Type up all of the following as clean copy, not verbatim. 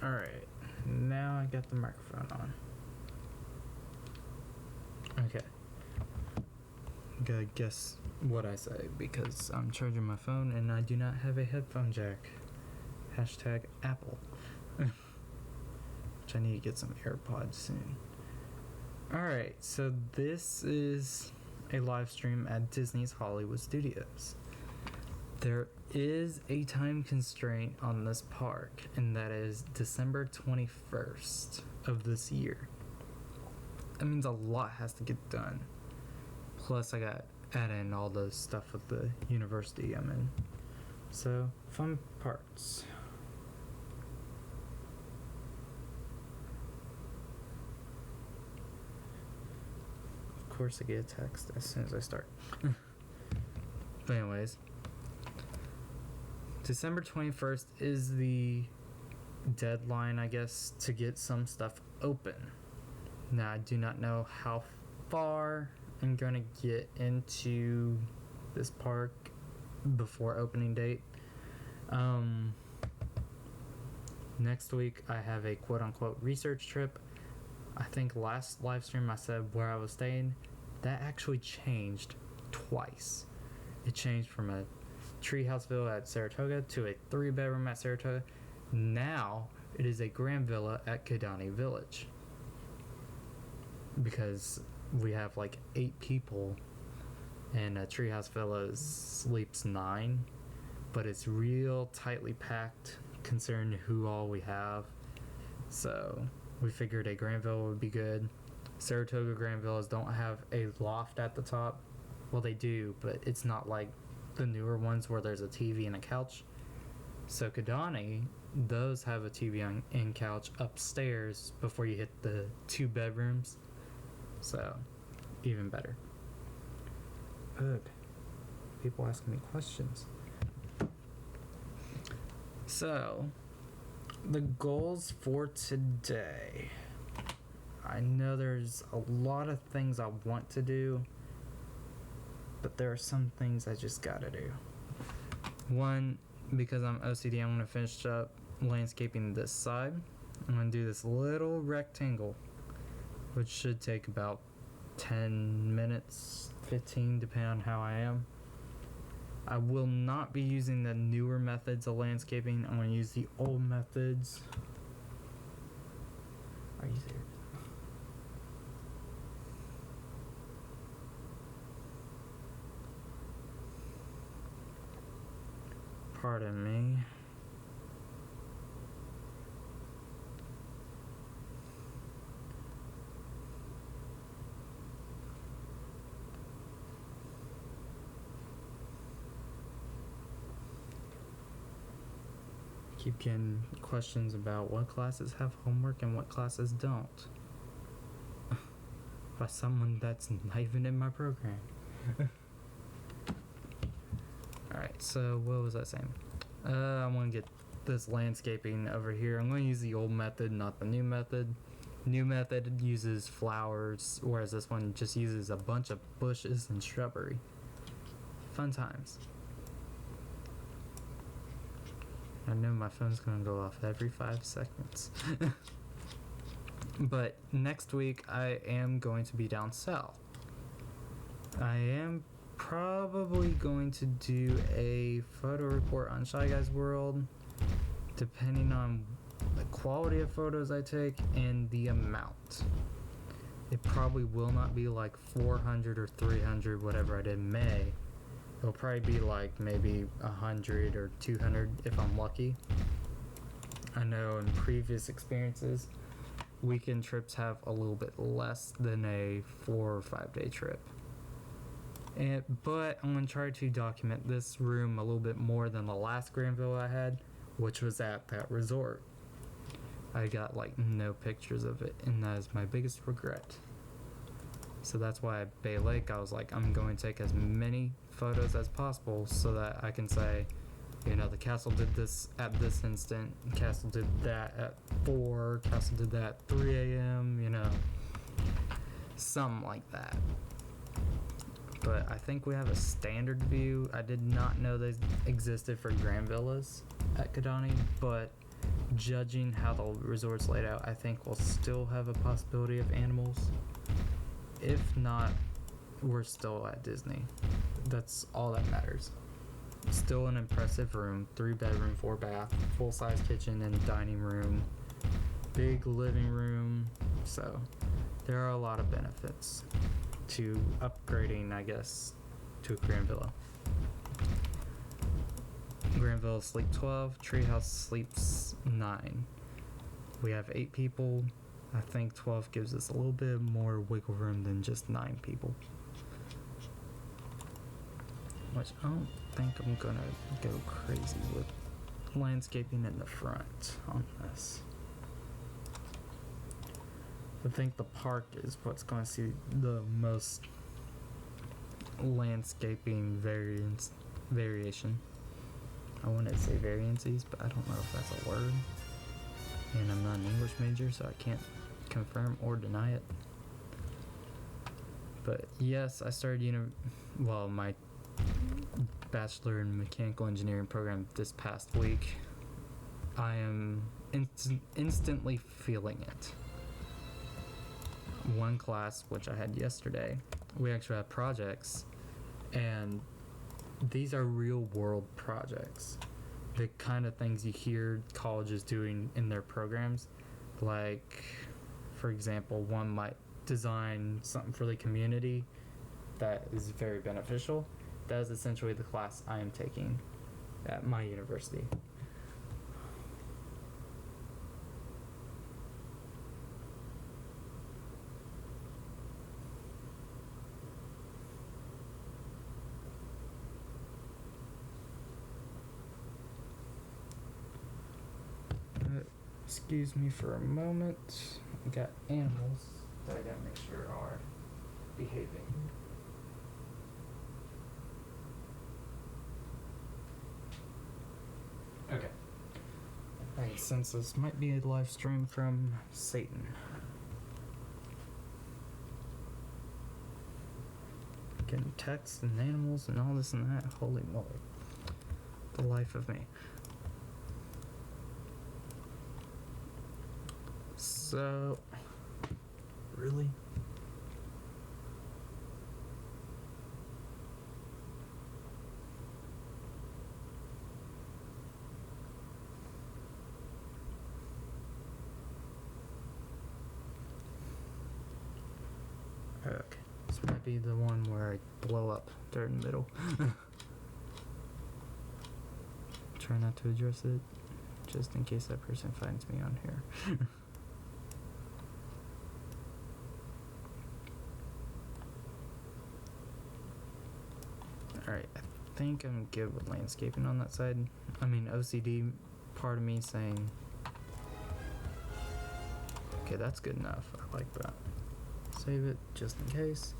Alright, now I got the microphone on. Okay. Gotta guess what I say because I'm charging my phone and I do not have a headphone jack. Hashtag Apple. Which I need to get some AirPods soon. Alright, so this is a live stream at Disney's Hollywood Studios. There is a time constraint on this park, and that is December 21st of this year. That means a lot has to get done. Plus, I got add in all the stuff with the university I'm in. So, fun parts. Of course, I get a text as soon as I start. But anyways, December 21st is the deadline, I guess, to get some stuff open. Now, I do not know how far I'm going to get into this park before opening date. Next week, I have a quote-unquote research trip. I think last live stream I said where I was staying. That actually changed twice. It changed from a Treehouseville at Saratoga to a 3-bedroom at Saratoga. Now it is a grand villa at Kidani Village because we have like 8 people and a treehouse villa sleeps 9, but it's real tightly packed considering who all we have. So we figured a grand villa would be good. Saratoga grand villas don't have a loft at the top. Well, they do, but it's not like the newer ones where there's a TV and a couch. So Kidani, those have a TV and couch upstairs before you hit the 2 bedrooms. So, even better. Ugh. People asking me questions. So, the goals for today. I know there's a lot of things I want to do, but there are some things I just gotta do. One, because I'm OCD, I'm gonna finish up landscaping this side. I'm gonna do this little rectangle, which should take about 10 minutes, 15, depending on how I am. I will not be using the newer methods of landscaping. I'm gonna use the old methods. Are you serious? Pardon me. Keep getting questions about what classes have homework and what classes don't. By someone that's not even in my program. Alright, so what was I saying? I want to get this landscaping over here. I'm going to use the old method, not the new method. New method uses flowers, whereas this one just uses a bunch of bushes and shrubbery. Fun times. I know my phone's going to go off every 5 seconds. But next week I am going to be down south. I am probably going to do a photo report on Shy Guys World, depending on the quality of photos I take and the amount. It probably will not be like 400 or 300, whatever I did in May. It'll probably be like maybe 100 or 200 if I'm lucky. I know in previous experiences, weekend trips have a little bit less than a 4 or 5 day trip. But I'm going to try to document this room a little bit more than the last Granville I had, which was at that resort. I got like no pictures of it, and that is my biggest regret. So that's why at Bay Lake I was like, I'm going to take as many photos as possible so that I can say, you know, the castle did this at this instant, castle did that at 4, castle did that at 3 a.m., you know, something like that. But I think we have a standard view. I did not know they existed for Grand Villas at Kidani, but judging how the resort's laid out, I think we'll still have a possibility of animals. If not, we're still at Disney. That's all that matters. Still an impressive room, 3-bedroom, 4-bath, full-size kitchen and dining room, big living room. So there are a lot of benefits to upgrading, I guess, to a Grand Villa. Grand Villa sleep 12, Treehouse sleeps 9. We have 8 people. I think 12 gives us a little bit more wiggle room than just 9 people. Which I don't think I'm gonna go crazy with landscaping in the front on this. I think the park is what's going to see the most landscaping variation. I want to say variances, but I don't know if that's a word. And I'm not an English major, so I can't confirm or deny it. But yes, I started my Bachelor in Mechanical Engineering program this past week. I am instantly feeling it. One class, which I had yesterday, we actually have projects, and these are real world projects. The kind of things you hear colleges doing in their programs. Like, for example, one might design something for the community that is very beneficial. That is essentially the class I am taking at my university. Excuse me for a moment. I got animals that I gotta make sure are behaving. Okay. Alright, since this might be a live stream from Satan. Getting texts and animals and all this and that. Holy moly. The life of me. So, really? Okay, this might be the one where I blow up there in the middle. Try not to address it, just in case that person finds me on here. Alright, I think I'm good with landscaping on that side. I mean, OCD part of me saying, okay, that's good enough. I like that. Save it just in case.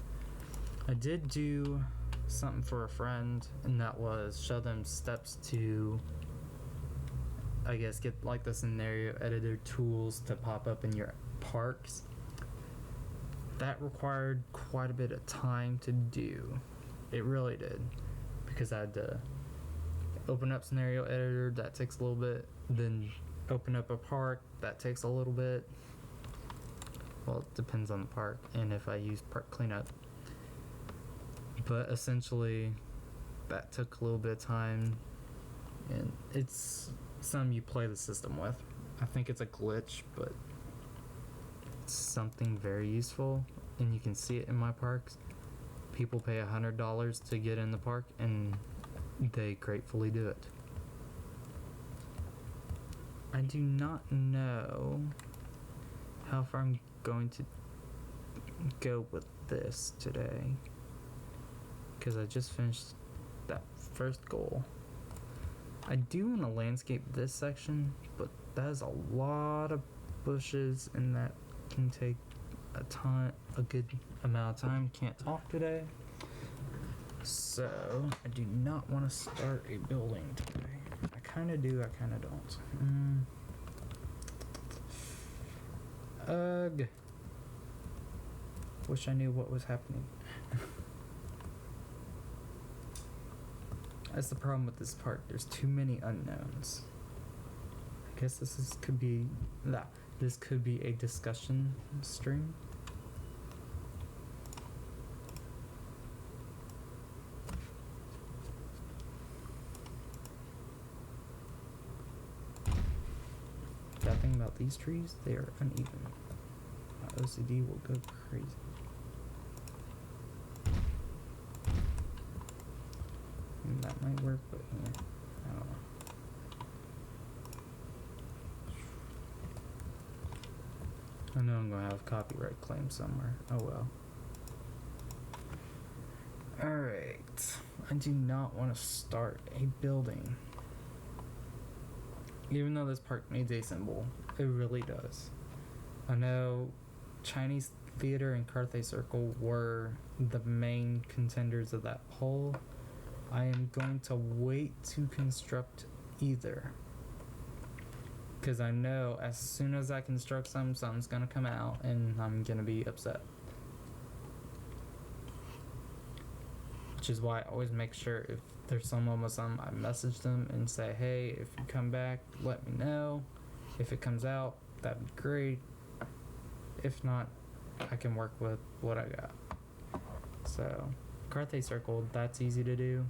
I did do something for a friend, and that was show them steps to, I guess, get like the scenario editor tools to pop up in your parks. That required quite a bit of time to do. It really did, because I had to open up scenario editor, that takes a little bit, then open up a park, that takes a little bit. Well, it depends on the park and if I use park cleanup. But essentially, that took a little bit of time, and it's something you play the system with. I think it's a glitch, but it's something very useful, and you can see it in my parks. People pay $100 to get in the park, and they gratefully do it. I do not know how far I'm going to go with this today, because I just finished that first goal. I do want to landscape this section, but that is a lot of bushes, and that can take a good amount of time. Can't talk today, so I do not want to start a building today. I kind of do, I kind of don't. Ugh. Wish I knew what was happening. That's the problem with this park. There's too many unknowns. guess could be that. This could be a discussion stream. Bad thing about these trees, they are uneven. My OCD will go crazy. And that might work, but yeah, I don't know. I know I'm gonna have a copyright claim somewhere. Oh well. Alright. I do not want to start a building. Even though this park needs a symbol, it really does. I know Chinese Theater and Carthay Circle were the main contenders of that poll. I am going to wait to construct either. Because I know as soon as I construct something's gonna come out and I'm gonna be upset. Which is why I always make sure if there's someone with some, I message them and say, hey, if you come back, let me know. If it comes out, that'd be great. If not, I can work with what I got. So, Carthay Circle, that's easy to do.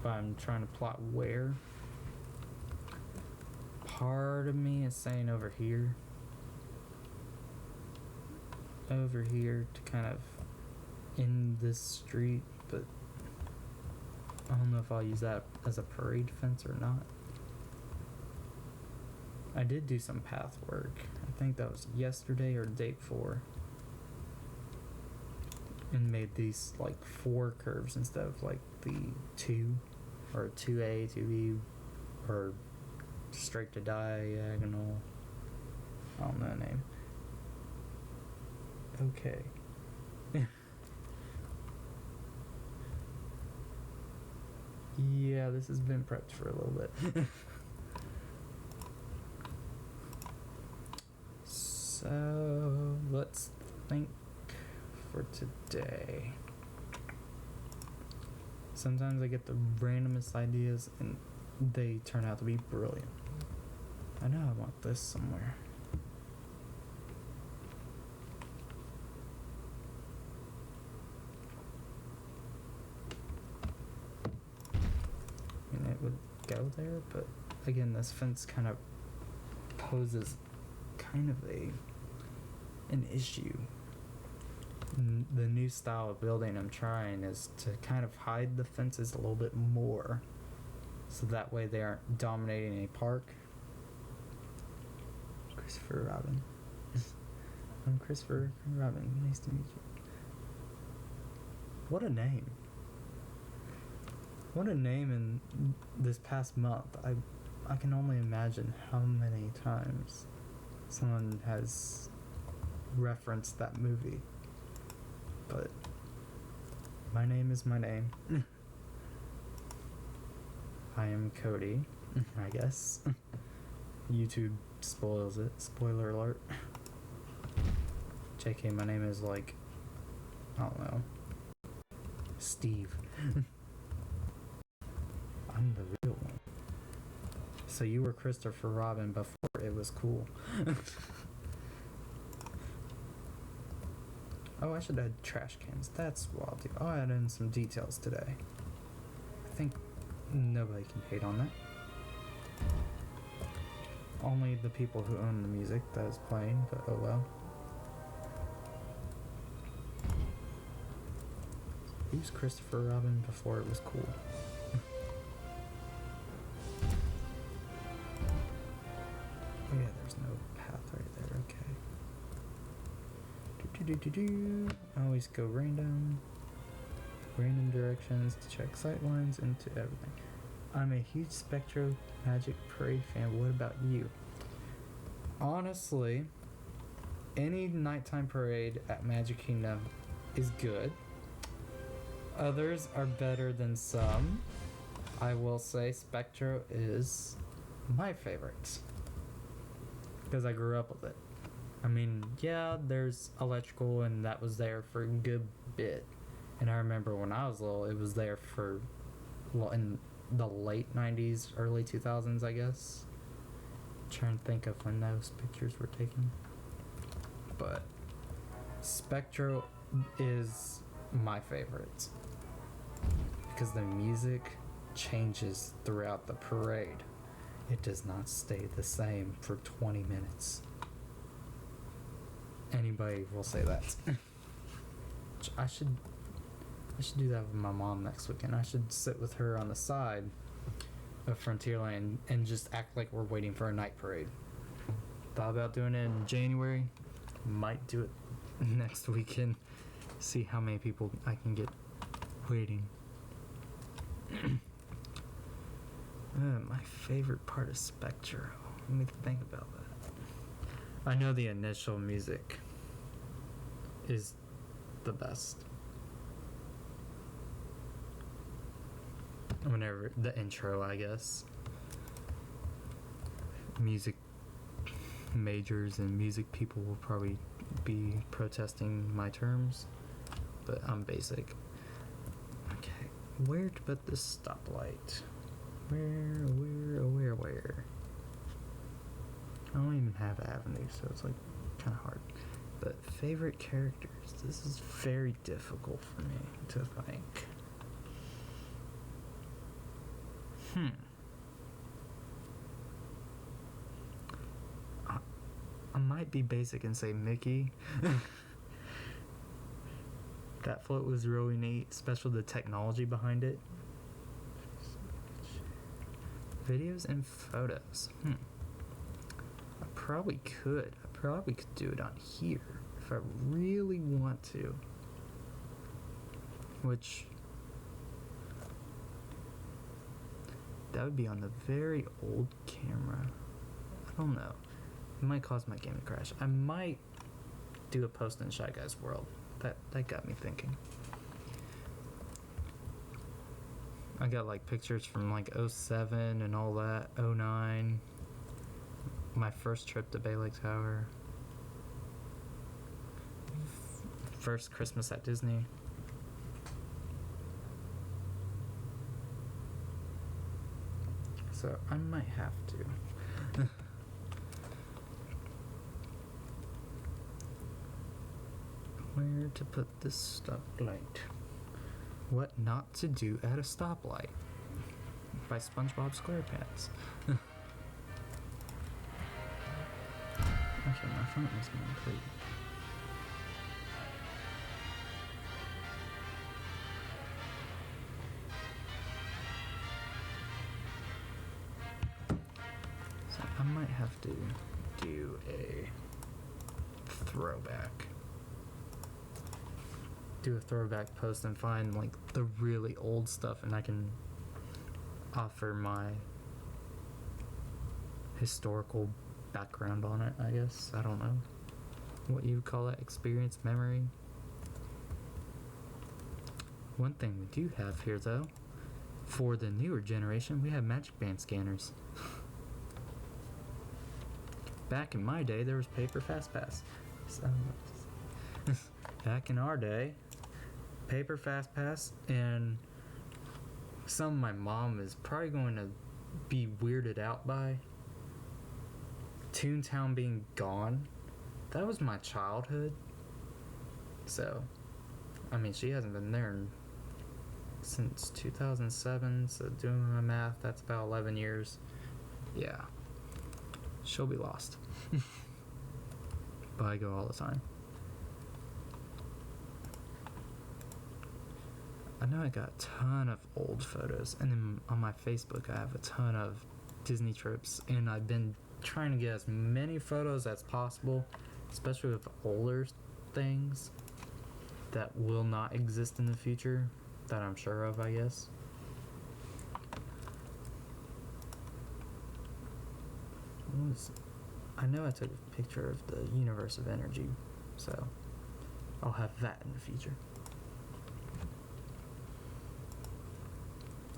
But I'm trying to plot where. Part of me is saying over here. Over here to kind of in this street, but I don't know if I'll use that as a parade fence or not. I did do some path work. I think that was yesterday or the day before. And made these like 4 curves instead of like the 2 or 2A, 2B or straight to diagonal. I don't know the name. Okay. Yeah, this has been prepped for a little bit. So, let's think for today. Sometimes I get the randomest ideas and they turn out to be brilliant. I know I want this somewhere. And it would go there, but again, this fence kind of poses kind of an issue. The new style of building I'm trying is to kind of hide the fences a little bit more, so that way they aren't dominating a park. Christopher Robin. I'm Christopher Robin. Nice to meet you. What a name. What a name in this past month. I can only imagine how many times someone has referenced that movie. But my name is my name. I am Cody, I guess. YouTube spoils it. Spoiler alert. JK, my name is like, I don't know, Steve. I'm the real one. So you were Christopher Robin before it was cool. Oh, I should add trash cans. That's what I'll do. I'll add in some details today. I think nobody can hate on that. Only the people who own the music that is playing, but oh well. Who's Christopher Robin before it was cool? Oh yeah, there's no path right there, okay. I always go random directions to check sight lines into everything. I'm a huge Spectro Magic Parade fan. What about you? Honestly, any nighttime parade at Magic Kingdom is good. Others are better than some. I will say Spectro is my favorite because I grew up with it. I mean, yeah, there's electrical and that was there for a good bit. And I remember when I was little, it was there for, well, in the late 90s, early 2000s, I guess. Trying to think of when those pictures were taken. But Spectro is my favorite because the music changes throughout the parade. It does not stay the same for 20 minutes. Anybody will say that. I should do that with my mom next weekend. I should sit with her on the side of Frontierland and just act like we're waiting for a night parade. Thought about doing it in January. Might do it next weekend. See how many people I can get waiting. My favorite part of Spectro. Let me think about that. I know the initial music is the best. Whenever the intro, I guess. Music majors and music people will probably be protesting my terms, but I'm basic. Okay, where to put this stoplight? Where? I don't even have avenues, so it's like kind of hard. But favorite characters. This is very difficult for me to think. I might be basic and say Mickey. That float was really neat, especially the technology behind it. Videos and photos. I probably could do it on here if I really want to. Which that would be on the very old camera. I don't know. It might cause my game to crash. I might do a post in Shy Guys World. That got me thinking. I got like pictures from like 07 and all that, 09. My first trip to Bay Lake Tower. First Christmas at Disney. So I might have to. Where to put this stoplight? What not to do at a stoplight? By SpongeBob SquarePants. Actually, my phone is going pretty. So I might have to do a throwback. Do a throwback post and find like the really old stuff, and I can offer my historical background on it, I guess. I don't know what you would call that, experience, memory. One thing we do have here though, for the newer generation, we have Magic Band scanners. Back in my day, there was paper FastPass. So, back in our day, paper FastPass, and something my mom is probably going to be weirded out by, Toontown being gone. That was my childhood. So, I mean, she hasn't been there since 2007, so doing my math, that's about 11 years. Yeah. She'll be lost. But I go all the time. I know I got a ton of old photos, and then on my Facebook I have a ton of Disney trips, and I've been trying to get as many photos as possible, especially with older things that will not exist in the future, that I'm sure of, I guess. I know I took a picture of the universe of energy, so I'll have that in the future.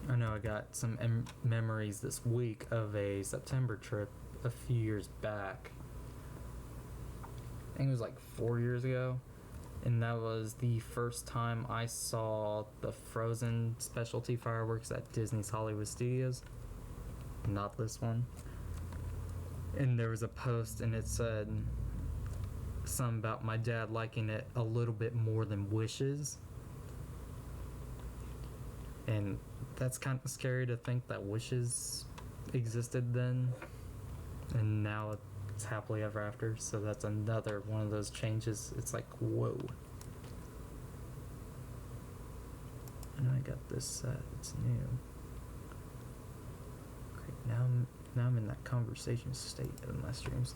I know I got some memories this week of a September trip a few years back. I think it was like 4 years ago. And that was the first time I saw the Frozen specialty fireworks at Disney's Hollywood Studios. Not this one. And there was a post and it said something about my dad liking it a little bit more than Wishes. And that's kind of scary to think that Wishes existed then, and now it's happily ever after. So that's another one of those changes. It's like, whoa. And I got this set. It's new. Great. Now I'm in that conversation state of my streams.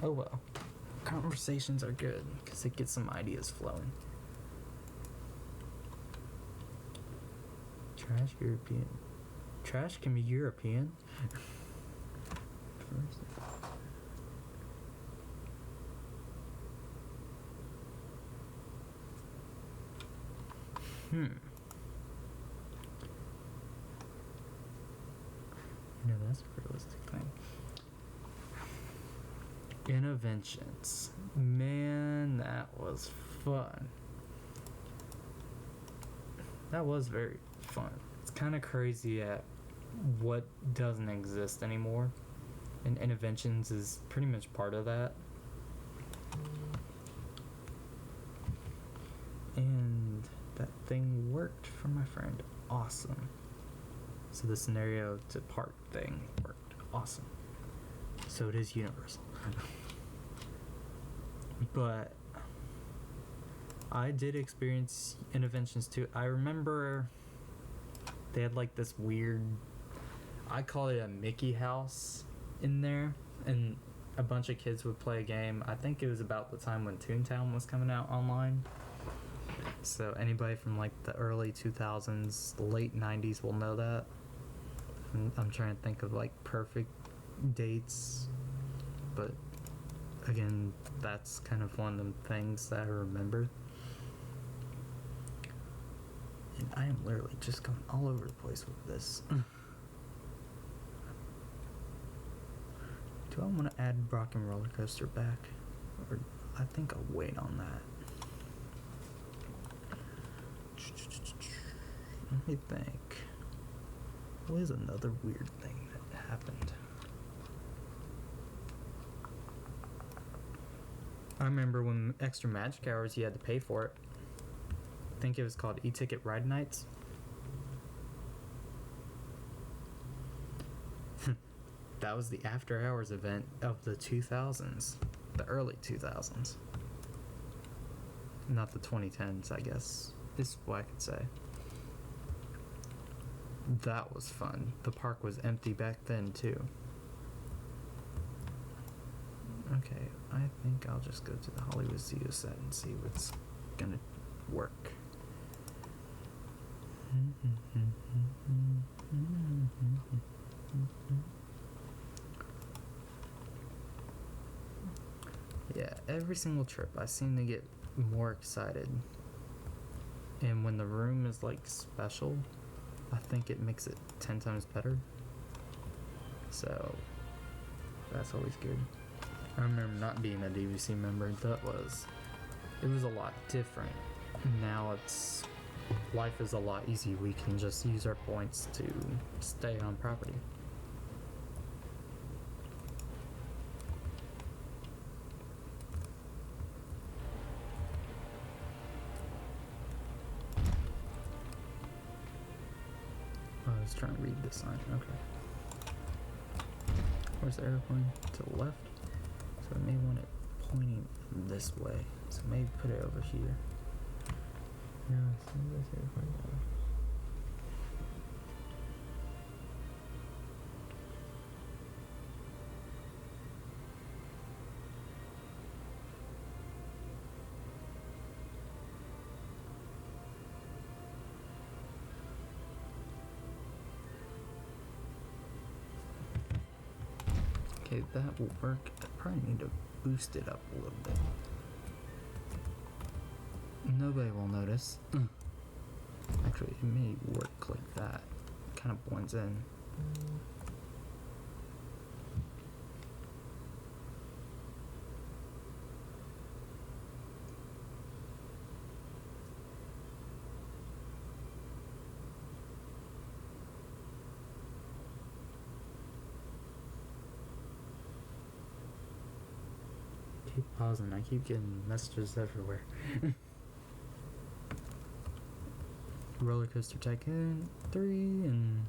Oh well. Conversations are good because it gets some ideas flowing. Trash European. Trash can be European. That's a realistic thing. Interventions. Man, that was fun. That was very fun. It's kind of crazy at what doesn't exist anymore. And interventions is pretty much part of that. And that thing worked for my friend. Awesome. So the scenario to park thing worked. Awesome. So it is universal. But I did experience interventions too. I remember they had like this weird, I call it a Mickey house in there, and a bunch of kids would play a game. I think it was about the time when Toontown was coming out online. So anybody from like the early 2000s, the late 90s will know that. And I'm trying to think of like perfect dates, but again, that's kind of one of them things that I remember. And I am literally just going all over the place with this. Do I want to add Rock and Roller Coaster back? Or I think I'll wait on that. Let me think. What is another weird thing that happened? I remember when extra magic hours you had to pay for it. I think it was called e-ticket ride nights. That was the after hours event of the 2000s, the early 2000s. Not the 2010s, I guess, is what I could say. That was fun. The park was empty back then too. Okay, I think I'll just go to the Hollywood Studio set and see what's gonna work. Yeah, every single trip I seem to get more excited. And when the room is like special, I think it makes it 10 times better. So that's always good. I remember not being a DVC member. It was a lot different. Now life is a lot easier. We can just use our points to stay on property. I was trying to read this sign. Okay. Where's the airplane? To the left. So I may want it pointing this way. So maybe put it over here. No, send this airplane down. Okay, that will work. I probably need to boost it up a little bit. Nobody will notice. Actually, it may work like that. It kind of blends in. keep pausing. I keep getting messages everywhere. Roller Coaster Tycoon 3 and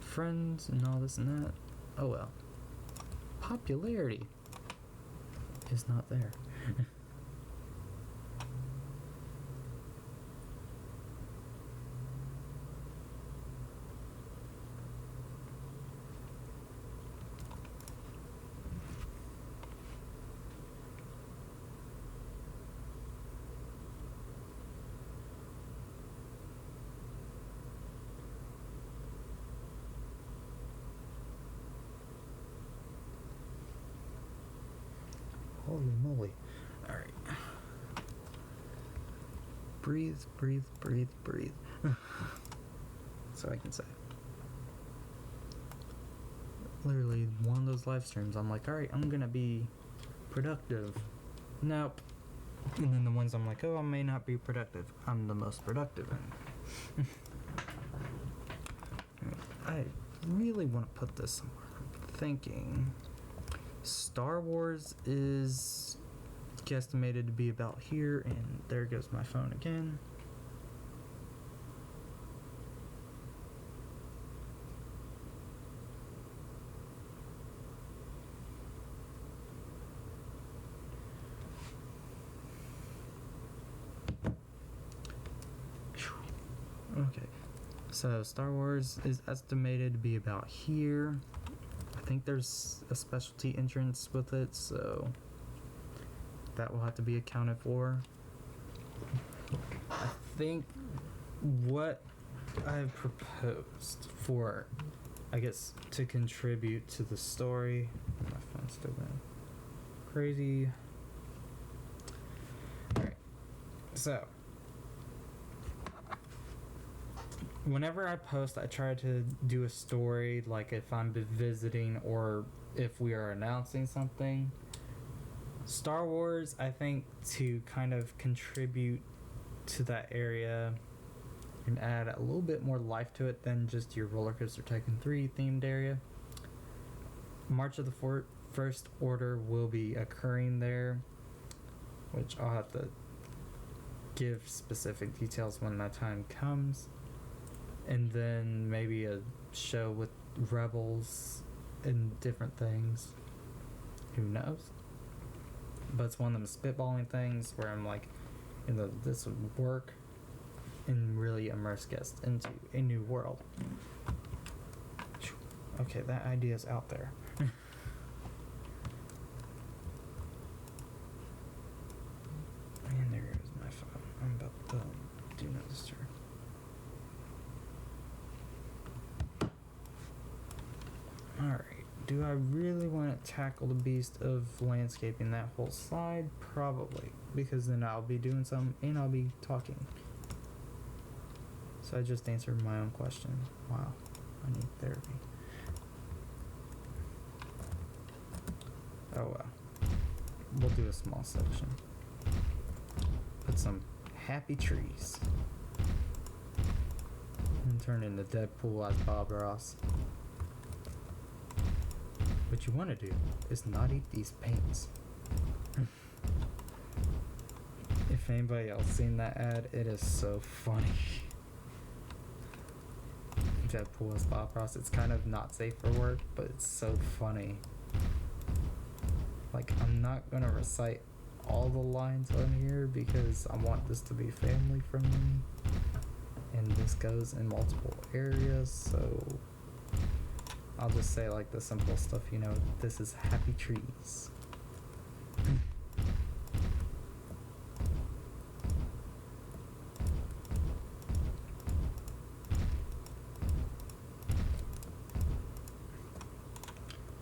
Friends and all this and that. Oh well. Popularity is not there. Holy moly. Alright. Breathe, breathe, breathe, breathe. So I can say. Literally, one of those live streams, I'm like, alright, I'm gonna be productive. Nope. And then the ones I'm like, oh, I may not be productive. I'm the most productive in. I really want to put this somewhere. I'm thinking Star Wars is guesstimated to be about here, and there goes my phone again. Okay, so Star Wars is estimated to be about here. I think there's a specialty entrance with it, so that will have to be accounted for. I think what I've proposed for, I guess, to contribute to the story. My phone's still going crazy. Alright, so whenever I post, I try to do a story, like if I'm visiting or if we are announcing something. Star Wars, I think, to kind of contribute to that area and add a little bit more life to it than just your Roller Coaster Tycoon 3 themed area. March of the First Order will be occurring there, which I'll have to give specific details when that time comes. And then maybe a show with Rebels and different things. Who knows? But it's one of them spitballing things where I'm like, this would work and really immerse guests into a new world. Okay, that idea is out there. And there goes my phone. I'm about to do not disturb. Alright, do I really want to tackle the beast of landscaping that whole side? Probably, because then I'll be doing something and I'll be talking. So I just answered my own question. Wow, I need therapy. Oh well, we'll do a small section. Put some happy trees. And turn into Deadpool as Bob Ross. What you want to do is not eat these paints. If anybody else seen that ad, it is so funny. Deadpool as Bob Ross. It's kind of not safe for work, but it's so funny. Like, I'm not gonna recite all the lines on here because I want this to be family friendly, and this goes in multiple areas, so I'll just say like the simple stuff, you know, this is happy trees.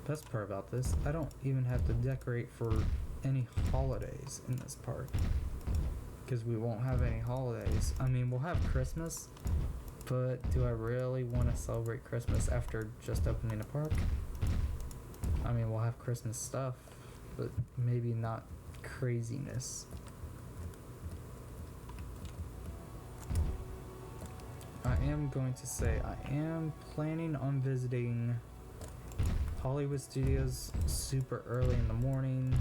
Best part about this, I don't even have to decorate for any holidays in this park, because we won't have any holidays. I mean, we'll have Christmas, but do I really want to celebrate Christmas after just opening a park? I mean, we'll have Christmas stuff, but maybe not craziness. I am going to say I am planning on visiting Hollywood Studios super early in the morning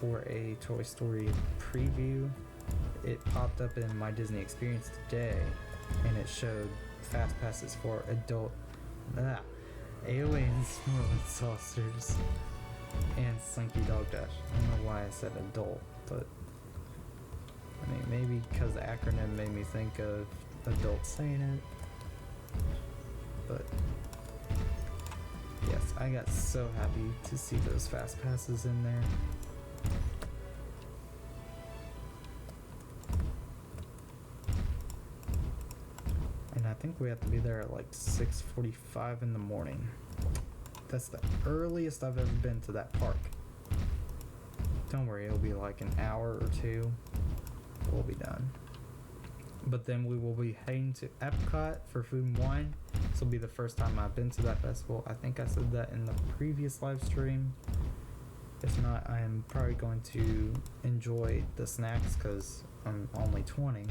for a Toy Story preview. It popped up in my Disney Experience today, and it showed fast passes for aliens, snorkeling saucers, and Slinky Dog Dash. I don't know why I said adult, but I mean, maybe because the acronym made me think of adults saying it. But yes, I got so happy to see those fast passes in there. And I think we have to be there at like 6:45 in the morning. That's the earliest I've ever been to that park. Don't worry, it'll be like an hour or two. We'll be done. But then we will be heading to Epcot for Food and Wine. This will be the first time I've been to that festival. I think I said that in the previous live stream. If not, I am probably going to enjoy the snacks because I'm only 20.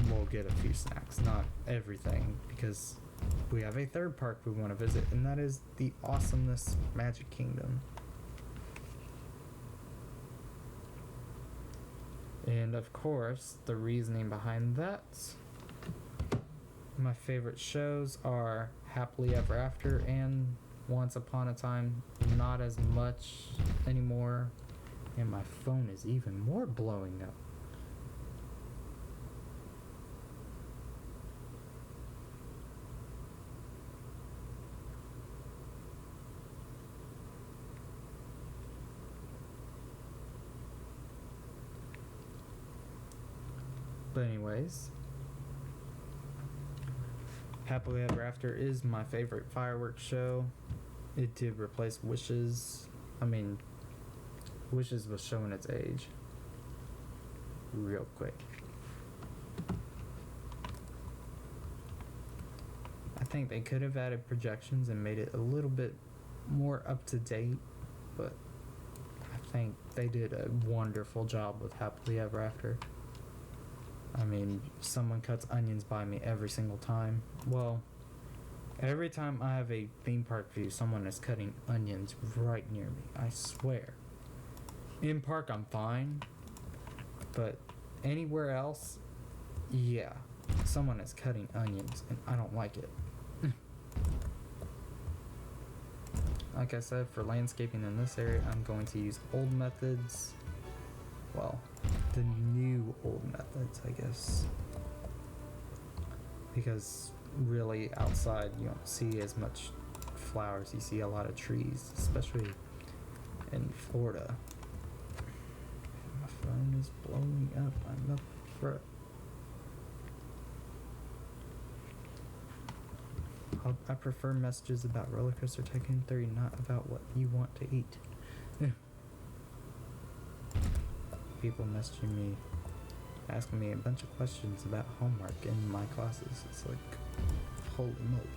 We'll get a few snacks, not everything, because we have a third park we want to visit, and that is the Awesomeness Magic Kingdom. And of course, the reasoning behind that, my favorite shows are Happily Ever After and Once Upon a Time. Not as much anymore, and my phone is even more blowing up. But anyways, Happily Ever After is my favorite fireworks show. It did replace Wishes. I mean, Wishes was showing its age real quick. I think they could have added projections and made it a little bit more up to date, but I think they did a wonderful job with Happily Ever After. I mean, someone cuts onions by me every single time. Well, every time I have a theme park view, someone is cutting onions right near me. I swear. In park, I'm fine. But anywhere else, yeah. Someone is cutting onions, and I don't like it. Like I said, for landscaping in this area, I'm going to use old methods. Well, the new old methods, I guess, because really outside you don't see as much flowers. You see a lot of trees, especially in Florida. My phone is blowing up. I'm up for it. I prefer messages about Roller Coaster Tycoon 3, not about what you want to eat. People messaging me, asking me a bunch of questions about homework in my classes. It's like, holy moly.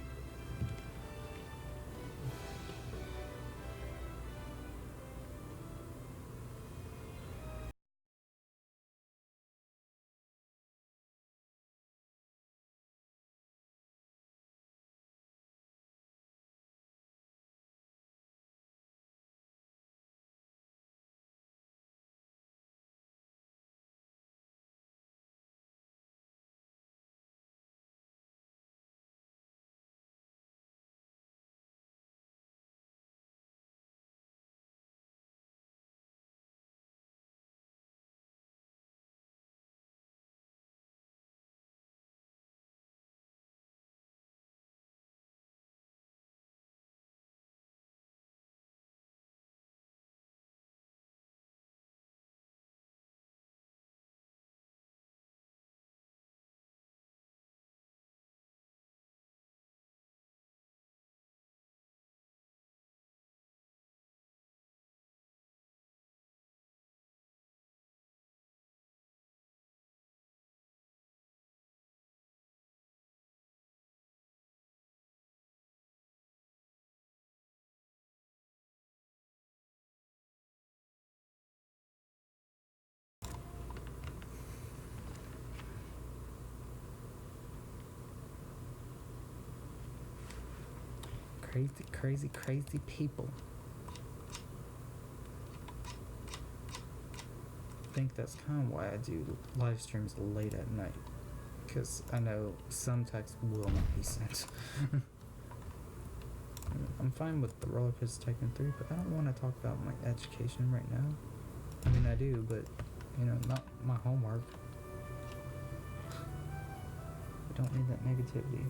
Crazy, crazy, crazy people. think that's kind of why I do live streams late at night, because I know some text will not be sent. I'm fine with the Roller Coaster Tycoon 3, but I don't want to talk about my education right now. I mean, I do, but, you know, not my homework. I don't need that negativity.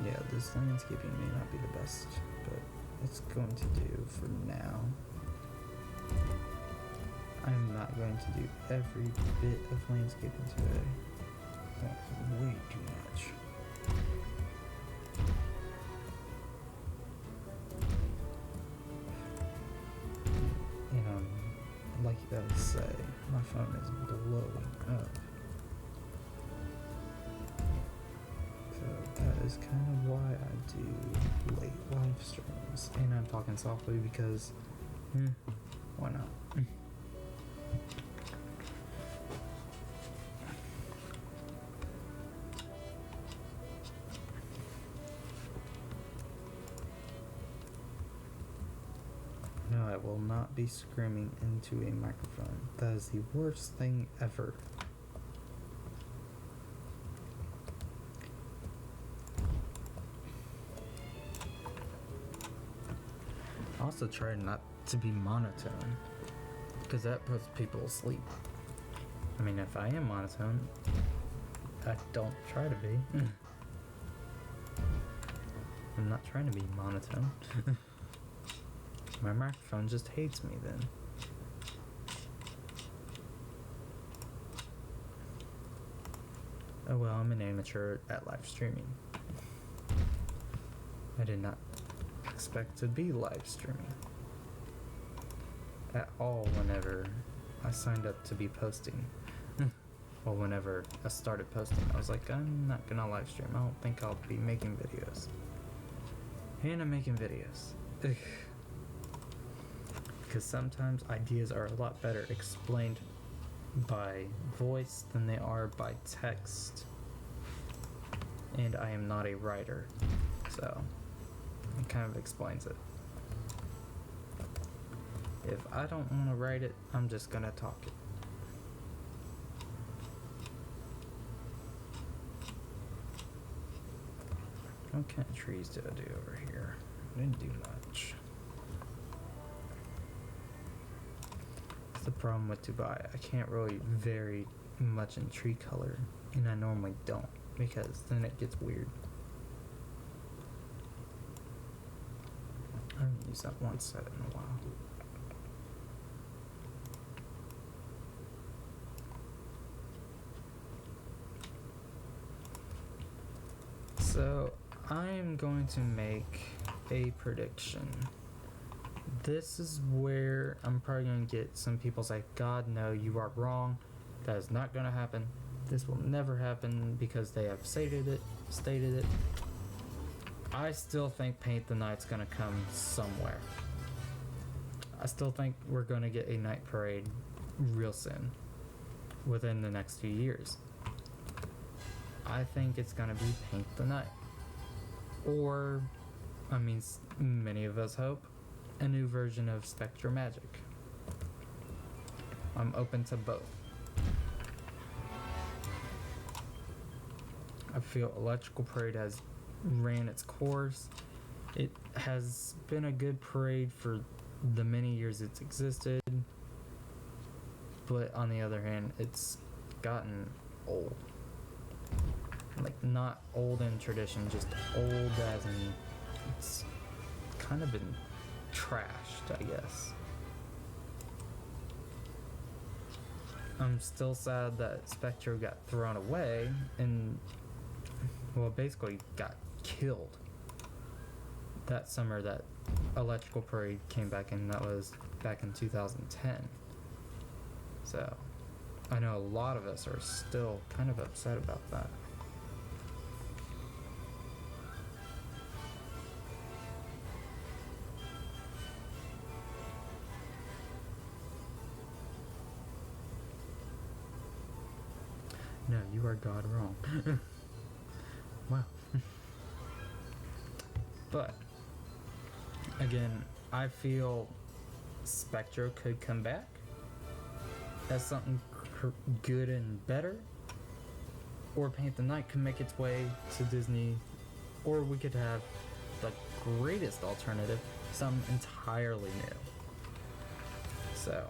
Yeah, this landscaping may not be the best, but it's going to do for now. I'm not going to do every bit of landscaping today. That's way too much. You know, like you guys say, my phone is blowing up. So that is kind of why I do late live streams. And I'm talking softly because, why not? No, I will not be screaming into a microphone. That is the worst thing ever. Also try not to be monotone, because that puts people to sleep. I mean, if I am monotone, I don't try to be. I'm not trying to be monotone. My microphone just hates me then. Oh well, I'm an amateur at live streaming. I did not expect to be live streaming at all whenever I signed up to be posting. Well, whenever I started posting, I was like, I'm not gonna live stream. I don't think I'll be making videos. And I'm making videos. Because sometimes ideas are a lot better explained by voice than they are by text. And I am not a writer, so it kind of explains it. If I don't want to write it, I'm just gonna talk it. What kind of trees did I do over here? I didn't do much. That's the problem with Dubai. I can't really vary much in tree color, and I normally don't, because then it gets weird. I haven't used that one set in a while. So, I'm going to make a prediction. This is where I'm probably going to get some people say, God, no, you are wrong. That is not going to happen. This will never happen because they have stated it. I still think Paint the Night's going to come somewhere. I still think we're going to get a night parade real soon, within the next few years. I think it's going to be Paint the Night. Or, I mean, many of us hope, a new version of Spectre Magic. I'm open to both. I feel Electrical Parade has ran its course. It has been a good parade for the many years it's existed. But on the other hand, it's gotten old. Like, not old in tradition, just old as in it's kind of been trashed, I guess. I'm still sad that Spectre got thrown away and, well, basically got killed that summer that Electrical Parade came back in. That was back in 2010. So, I know a lot of us are still kind of upset about that. No, you are God wrong. Wow. But again, I feel Spectro could come back as something good and better, or Paint the Night could make its way to Disney, or we could have the greatest alternative, something entirely new. So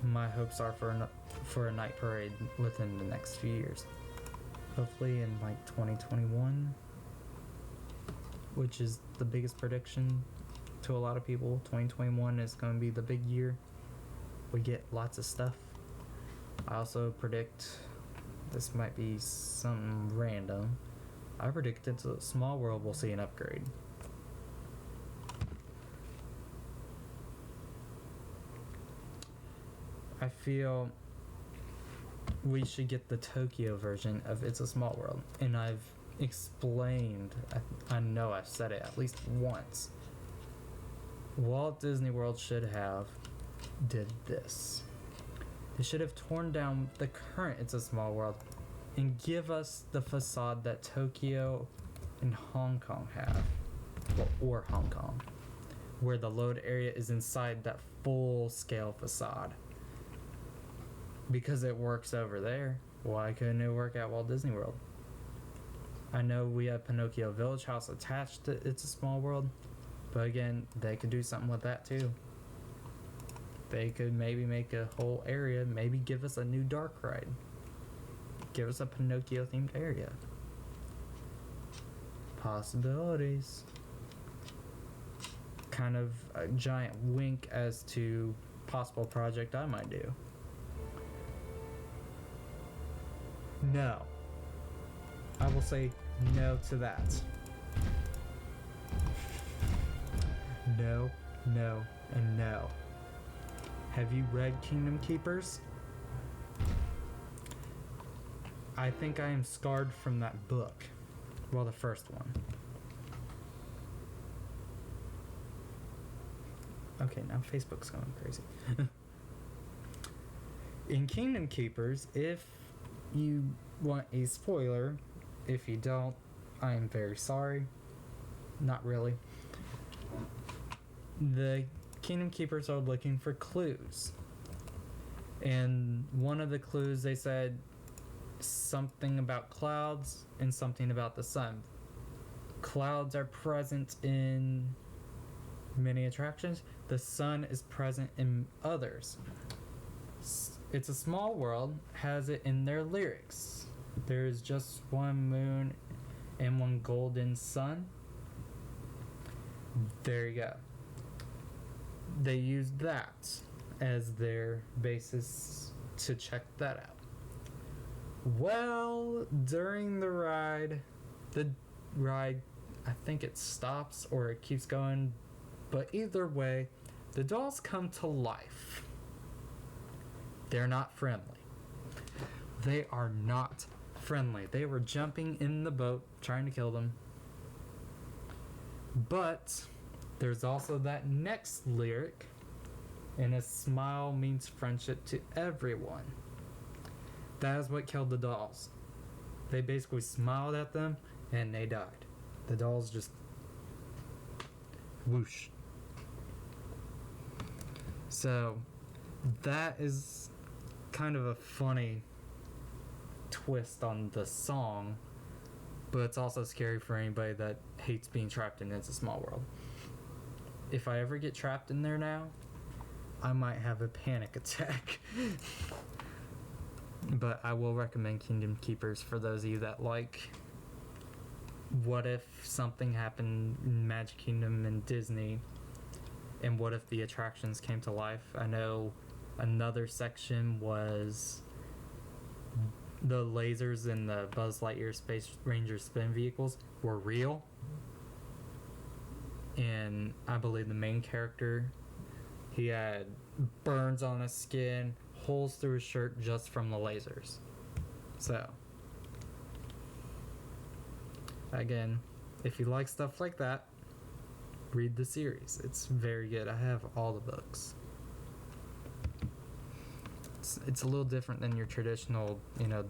my hopes are for a night parade within the next few years, hopefully in like 2021, which is the biggest prediction to a lot of people. 2021 is going to be the big year. We get lots of stuff. I also predict, this might be something random, I predict It's a Small World will see an upgrade. I feel we should get the Tokyo version of It's a Small World, and I've explained, I know I've said it at least once. Walt Disney World should have did this. They should have torn down the current It's a Small World and give us the facade that Tokyo and Hong Kong have, well, or Hong Kong, where the load area is inside that full-scale facade. Because it works over there, why couldn't it work at Walt Disney World? I know we have Pinocchio Village House attached to It's a Small World, but again, they could do something with that too. They could maybe make a whole area, maybe give us a new dark ride. Give us a Pinocchio themed area. Possibilities. Kind of a giant wink as to possible project I might do. No. I will say no to that. No, no, and no. Have you read Kingdom Keepers? I think I am scarred from that book. Well, the first one. Okay, now Facebook's going crazy. In Kingdom Keepers, if you want a spoiler, if you don't, I am very sorry. Not really. The Kingdom Keepers are looking for clues. And one of the clues, they said something about clouds and something about the sun. Clouds are present in many attractions. The sun is present in others. It's a Small World has it in their lyrics. There's just one moon and one golden sun. There you go. They used that as their basis to check that out. Well, during the ride, I think it stops or it keeps going, but either way, the dolls come to life. They're not friendly. They are not friendly. They were jumping in the boat, trying to kill them. But there's also that next lyric, and a smile means friendship to everyone. That is what killed the dolls. They basically smiled at them and they died. The dolls just whoosh. So that is kind of a funny twist on the song, but it's also scary for anybody that hates being trapped in It's a Small World. If I ever get trapped in there now, I might have a panic attack. But I will recommend Kingdom Keepers for those of you that like what if something happened in Magic Kingdom and Disney, and what if the attractions came to life. I know another section was the lasers in the Buzz Lightyear Space Ranger spin vehicles were real, and I believe the main character, he had burns on his skin, holes through his shirt just from the lasers. So again, if you like stuff like that, read the series. It's very good. I have all the books. it's a little different than your traditional,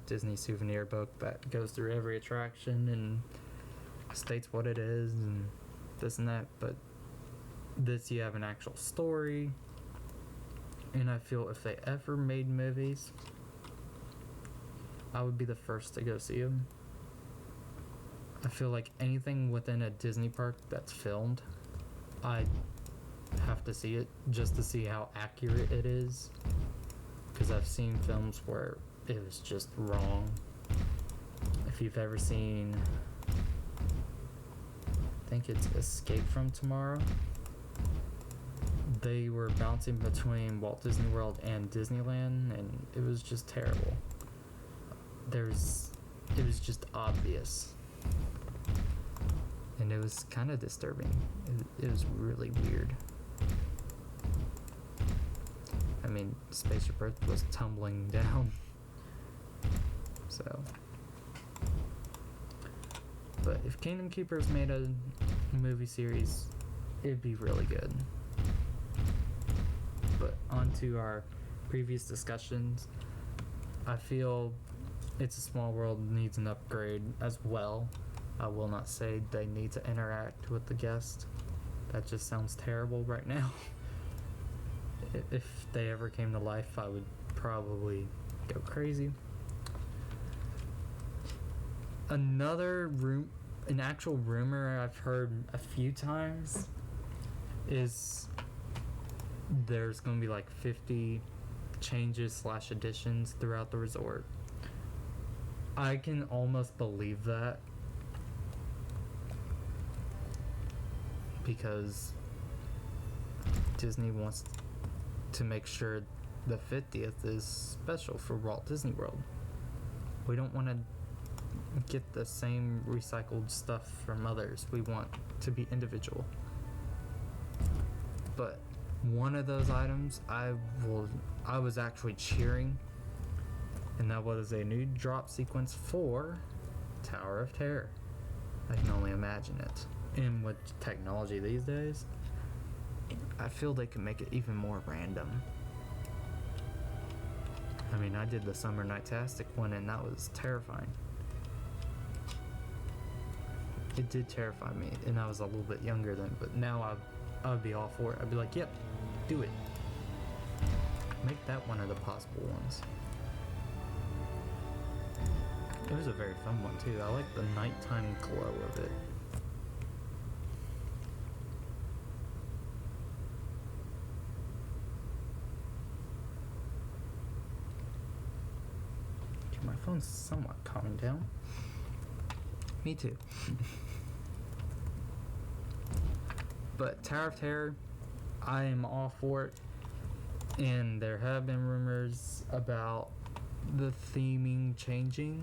Disney souvenir book that goes through every attraction and states what it is and this and that. But this, you have an actual story. And I feel if they ever made movies, I would be the first to go see them. I feel like anything within a Disney park that's filmed, I have to see it just to see how accurate it is. Because I've seen films where it was just wrong. If you've ever seen, I think it's Escape from Tomorrow, they were bouncing between Walt Disney World and Disneyland, and it was just terrible. It was just obvious. And it was kind of disturbing. It was really weird. I mean, Spaceship Earth was tumbling down. So. But if Kingdom Keepers made a movie series, it'd be really good. But on to our previous discussions. I feel It's a Small World needs an upgrade as well. I will not say they need to interact with the guest. That just sounds terrible right now. If they ever came to life, I would probably go crazy. An actual rumor I've heard a few times is there's going to be like 50 changes / additions throughout the resort. I can almost believe that, because Disney wants to make sure the 50th is special for Walt Disney World. We don't want to get the same recycled stuff from others. We want to be individual. But one of those items I was actually cheering, and that was a new drop sequence for Tower of Terror. I can only imagine it. And with technology these days, I feel they can make it even more random. I mean, I did the Summer Nightastic one, and that was terrifying. It did terrify me, and I was a little bit younger then, but now I would be all for it. I'd be like, yep, do it. Make that one of the possible ones. It was a very fun one too. I like the nighttime glow of it. My phone's somewhat calming down. Me too. But Tower of Terror, I am all for it. And there have been rumors about the theming changing,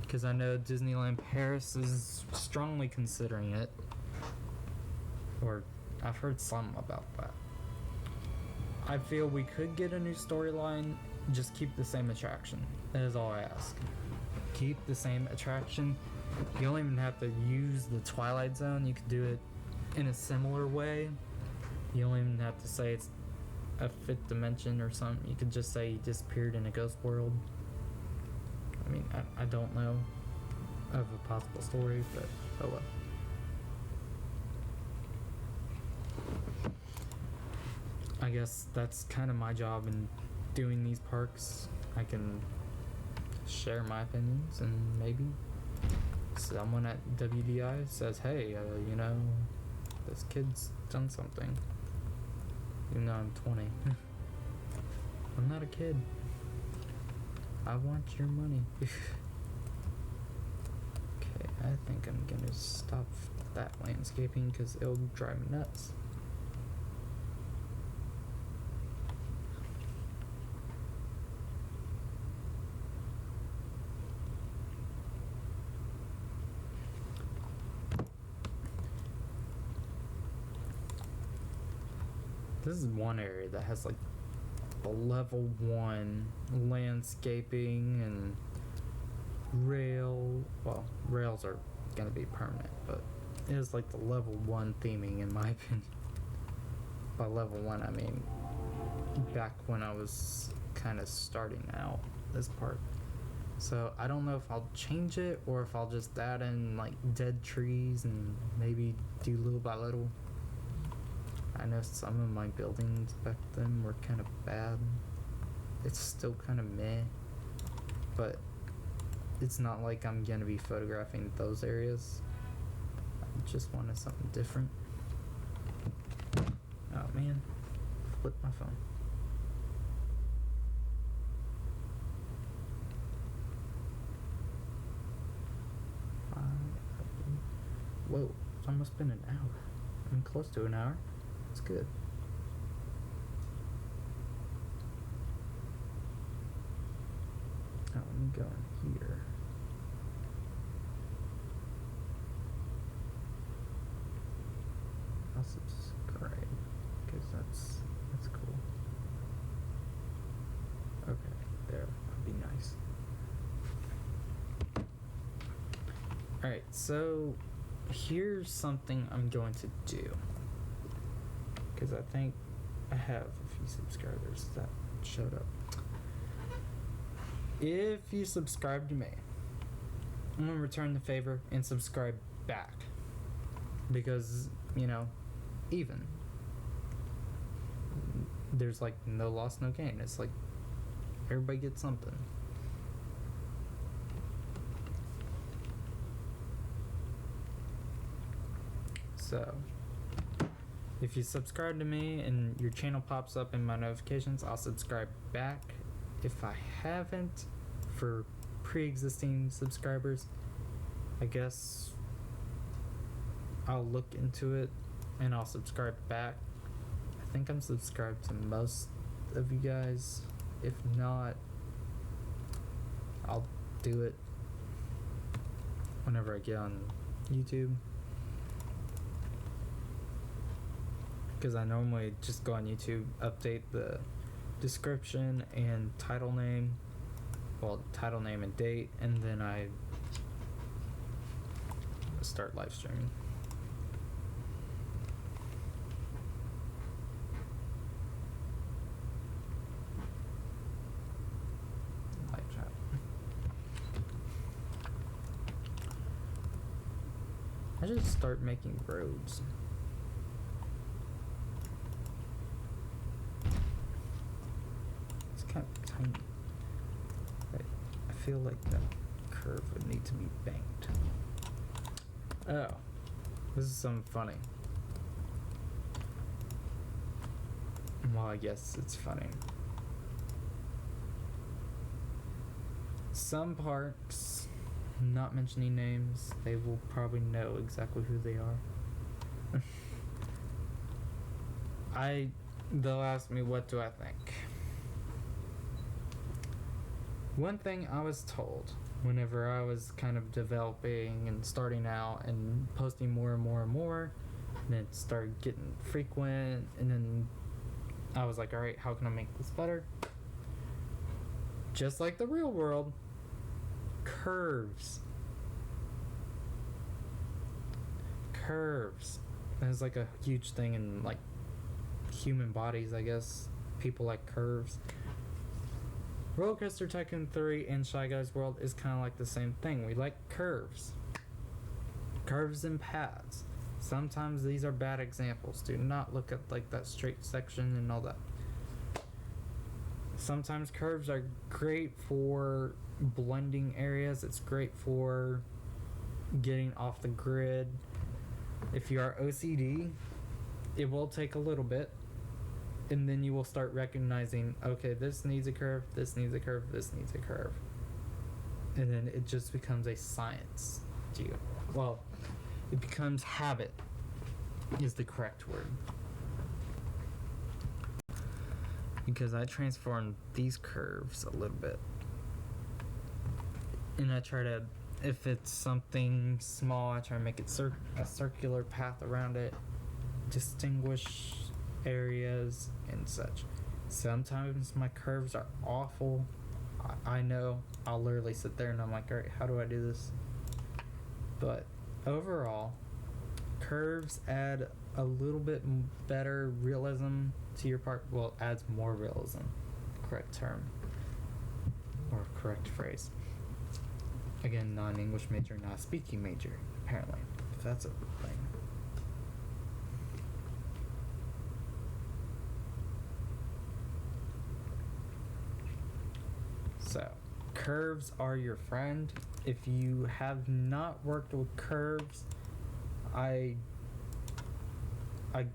because I know Disneyland Paris is strongly considering it. Or I've heard some about that. I feel we could get a new storyline, just keep the same attraction. That is all I ask. Keep the same attraction. You don't even have to use the Twilight Zone. You could do it in a similar way. You don't even have to say it's a fifth dimension or something. You could just say he disappeared in a ghost world. I mean, I don't know of a possible story, but oh well. I guess that's kind of my job in doing these parks. I can share my opinions, and maybe someone at WDI says, hey, this kid's done something. Even though I'm 20. I'm not a kid. I want your money. Okay, I think I'm gonna stop that landscaping because it'll drive me nuts. This is one area that has like the level 1 landscaping and rails are gonna be permanent, but it is like the level 1 theming in my opinion. By level 1 I mean back when I was kind of starting out this part. So I don't know if I'll change it or if I'll just add in like dead trees and maybe do little by little. I know some of my buildings back then were kind of bad. It's still kind of meh, but it's not like I'm gonna be photographing those areas. I just wanted something different. Oh man, flipped my phone. Whoa, it's almost been an hour. I'm close to an hour. That's good. Oh, let me go in here. I'll subscribe because that's cool. Okay, there, that'd be nice. Alright, so here's something I'm going to do, because I think I have a few subscribers that showed up. If you subscribe to me, I'm going to return the favor and subscribe back, because, you know, even there's like no loss, no gain. It's like everybody gets something. So if you subscribe to me and your channel pops up in my notifications, I'll subscribe back. If I haven't, for pre-existing subscribers, I guess I'll look into it and I'll subscribe back. I think I'm subscribed to most of you guys. If not, I'll do it whenever I get on YouTube, because I normally just go on YouTube, update the description and title name, well, title name and date, and then I start live streaming. Live chat. I just start making roads. Kind of tiny. I feel like that curve would need to be banked. Oh, this is something funny. Well, I guess it's funny. Some parks, not mentioning names, they will probably know exactly who they are. They'll ask me, what do I think? One thing I was told whenever I was kind of developing and starting out and posting more and more and more, and then it started getting frequent, and then I was like, alright, how can I make this better? Just like the real world, curves. Curves. That's like a huge thing in like human bodies, I guess. People like curves. Roller Coaster Tycoon 3 and Shy Guys World is kind of like the same thing. We like curves. Curves and paths. Sometimes these are bad examples. Do not look at like that straight section and all that. Sometimes curves are great for blending areas. It's great for getting off the grid. If you are OCD, it will take a little bit. And then you will start recognizing, okay, this needs a curve, this needs a curve, this needs a curve. And then it just becomes a science to you. Well, it becomes habit is the correct word. Because I transformed these curves a little bit. And I try to, if it's something small, I try to make it a circular path around it, distinguish areas and such. Sometimes my curves are awful. I know. I'll literally sit there and I'm like, alright, how do I do this? But overall, curves add a little bit better realism to your part. Well, it adds more realism. correct term or correct phrase. Again, not an English major, not a speaking major, apparently, if that's a thing. So, curves are your friend. If you have not worked with curves, I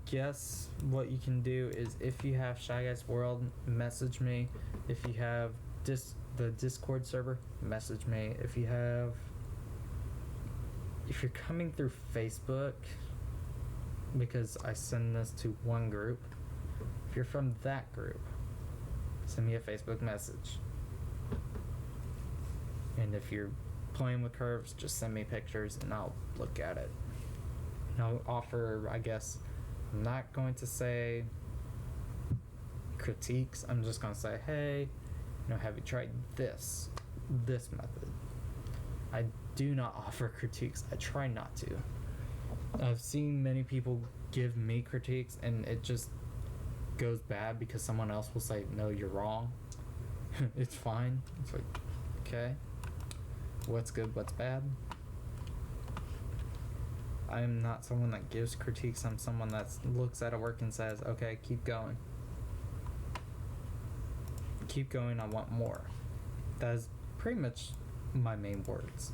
guess what you can do is, if you have Shy Guys World, message me. If you have the Discord server, message me. If you're coming through Facebook, because I send this to one group, if you're from that group, send me a Facebook message. And if you're playing with curves, just send me pictures and I'll look at it. And I'll offer, I guess, I'm not going to say critiques. I'm just going to say, hey, have you tried this method? I do not offer critiques. I try not to. I've seen many people give me critiques and it just goes bad because someone else will say, no, you're wrong. It's fine. It's like, okay. What's good, what's bad? I'm not someone that gives critiques. I'm someone that looks at a work and says, okay, keep going. Keep going, I want more. That is pretty much my main words.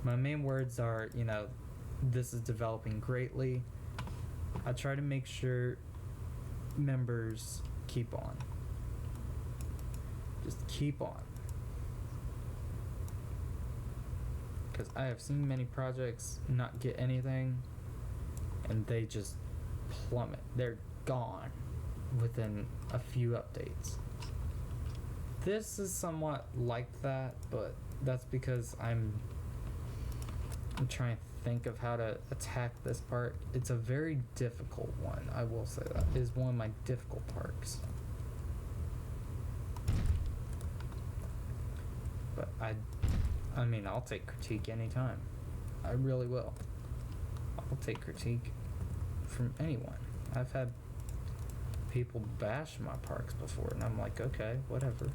My main words are, this is developing greatly. I try to make sure members keep on. Just keep on. Because I have seen many projects not get anything and they just plummet. They're gone within a few updates. This is somewhat like that, but that's because I'm trying to think of how to attack this part. It's a very difficult one, I will say that. It is one of my difficult parts. But I mean, I'll take critique anytime. I really will. I'll take critique from anyone. I've had people bash my parks before, and I'm like, okay, whatever.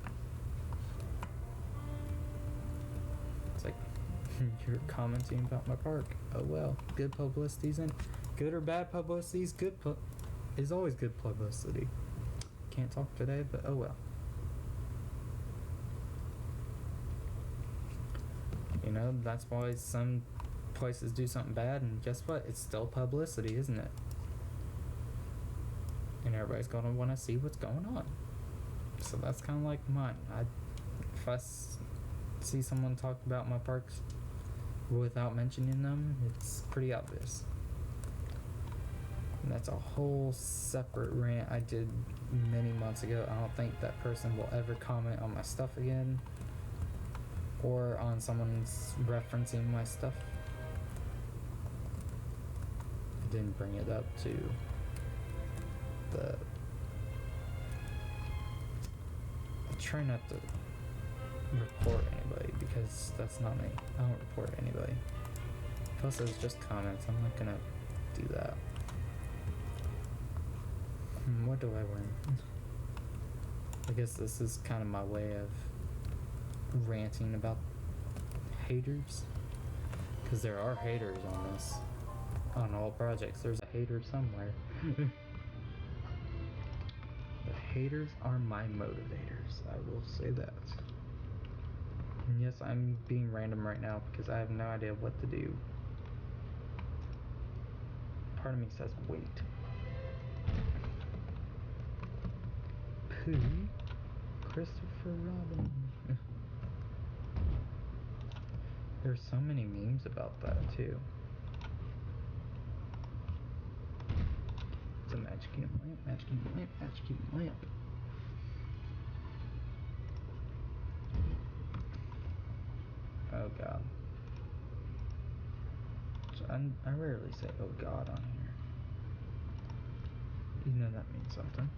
It's like, you're commenting about my park. Oh well, good publicity's in. Good or bad publicity's good. Is always good publicity. Can't talk today, but oh well. That's why some places do something bad, and guess what? It's still publicity, isn't it? And everybody's gonna want to see what's going on. So that's kind of like mine. If I see someone talk about my parks without mentioning them, it's pretty obvious. And that's a whole separate rant I did many months ago. I don't think that person will ever comment on my stuff again, or on someone's referencing my stuff. I didn't bring it up to I try not to report anybody because that's not me. I don't report anybody. Plus it's just comments. I'm not gonna do that. What do I learn? I guess this is kind of my way of ranting about haters, because there are haters on this. On all projects there's a hater somewhere. The haters are my motivators, I will say that. And yes, I'm being random right now because I have no idea what to do. Part of me says wait. Pooh, Christopher Robin. There's so many memes about that too. It's a magic lamp, magic lamp, magic lamp. Oh god. So I rarely say oh god on here. That means something.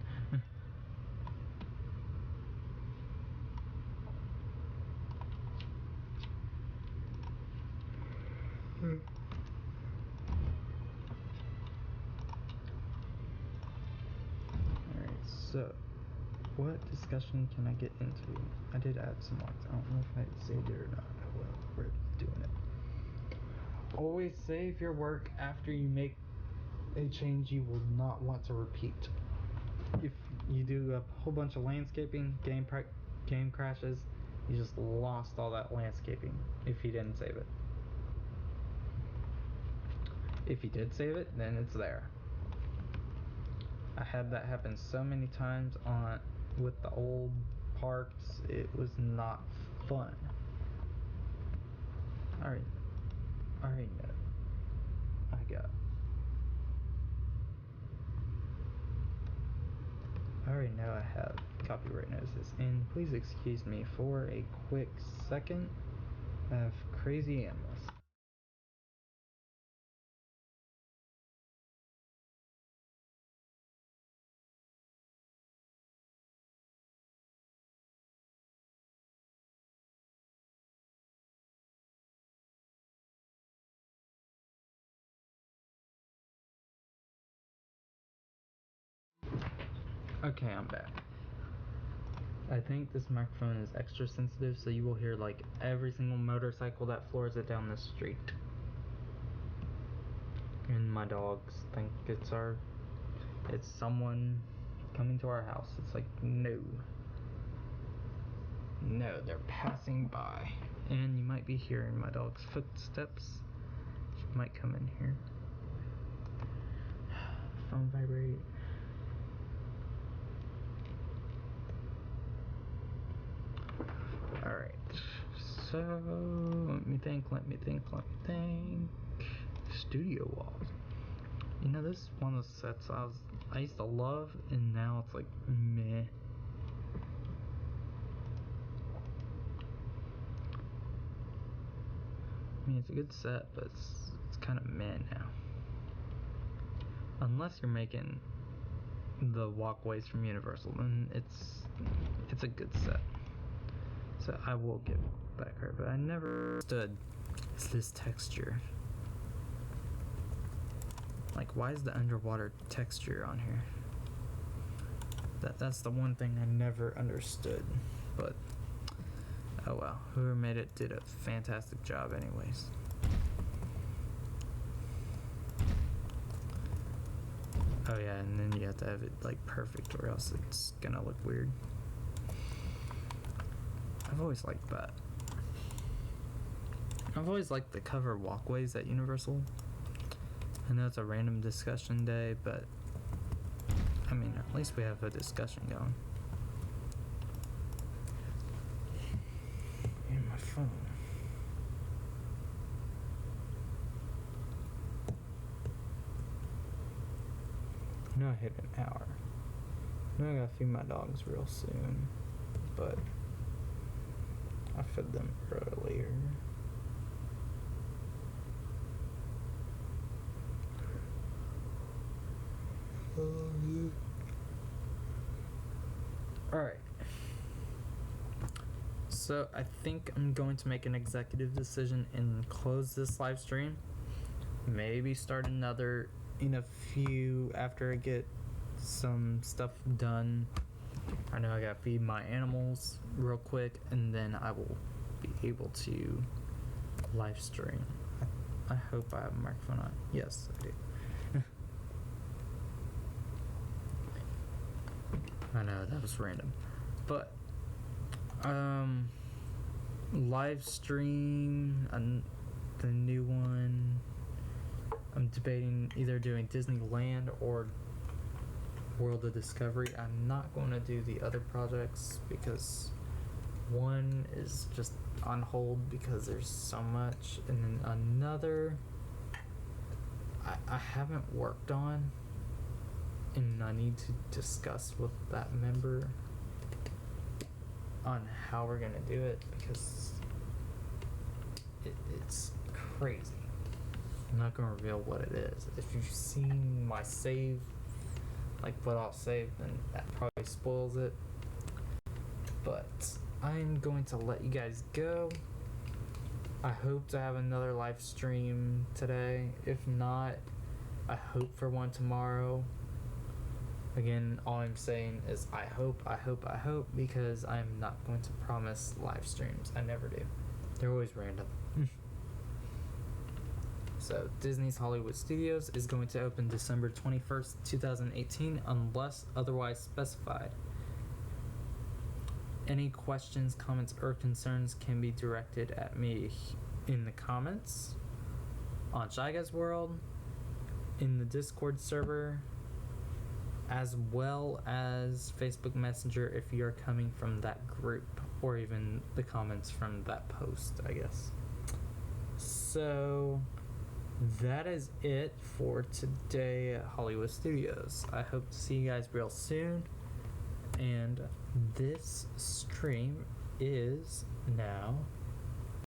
Alright, so what discussion can I get into? I did add some marks. I don't know if I saved it or not. Oh well, we're doing it. Always save your work after you make a change you will not want to repeat. If you do a whole bunch of landscaping, game crashes, you just lost all that landscaping if you didn't save it. If you did save it, then it's there. I had that happen so many times with the old parks, it was not fun. Alright, no. I already know I have copyright notices, and please excuse me for a quick second. I have crazy animals. Okay, I'm back. I think this microphone is extra sensitive, so you will hear like every single motorcycle that floors it down the street. And my dogs think it's someone coming to our house. It's like, no, they're passing by. And you might be hearing my dog's footsteps. She might come in here. Phone vibrate. Alright, so let me think. Studio walls. You know, this is one of the sets I used to love, and now it's like meh. I mean, it's a good set, but it's kind of meh now. Unless you're making the walkways from Universal, then it's a good set. So I will give that credit, but I never understood this texture. Like, why is the underwater texture on here? That's the one thing I never understood. But oh well, whoever made it did a fantastic job anyways. Oh yeah, and then you have to have it like perfect or else it's gonna look weird. I've always liked that. I've always liked the cover walkways at Universal. I know it's a random discussion day, but I mean, at least we have a discussion going. And my phone. I know I hit an hour. I know I gotta feed my dogs real soon, but I fed them earlier. Alright. So I think I'm going to make an executive decision and close this live stream. Maybe start another in a few after I get some stuff done. I know I gotta feed my animals real quick, and then I will be able to live stream. I hope I have a microphone on. Yes, I do. I know, that was random. But, live stream, the new one. I'm debating either doing Disneyland or World of Discovery. I'm not going to do the other projects because one is just on hold because there's so much, and then another I haven't worked on, and I need to discuss with that member on how we're gonna do it because it's crazy. I'm not gonna reveal what it is. If you've seen my save, like what I'll save, then that probably spoils it. But I'm going to let you guys go. I hope to have another live stream today. If not, I hope for one tomorrow. Again, all I'm saying is I hope, because I'm not going to promise live streams. I never do. They're always random. So, Disney's Hollywood Studios is going to open December 21st, 2018, unless otherwise specified. Any questions, comments, or concerns can be directed at me in the comments, on Shy Guys World, in the Discord server, as well as Facebook Messenger if you're coming from that group, or even the comments from that post, I guess. So that is it for today at Hollywood Studios. I hope to see you guys real soon. And this stream is now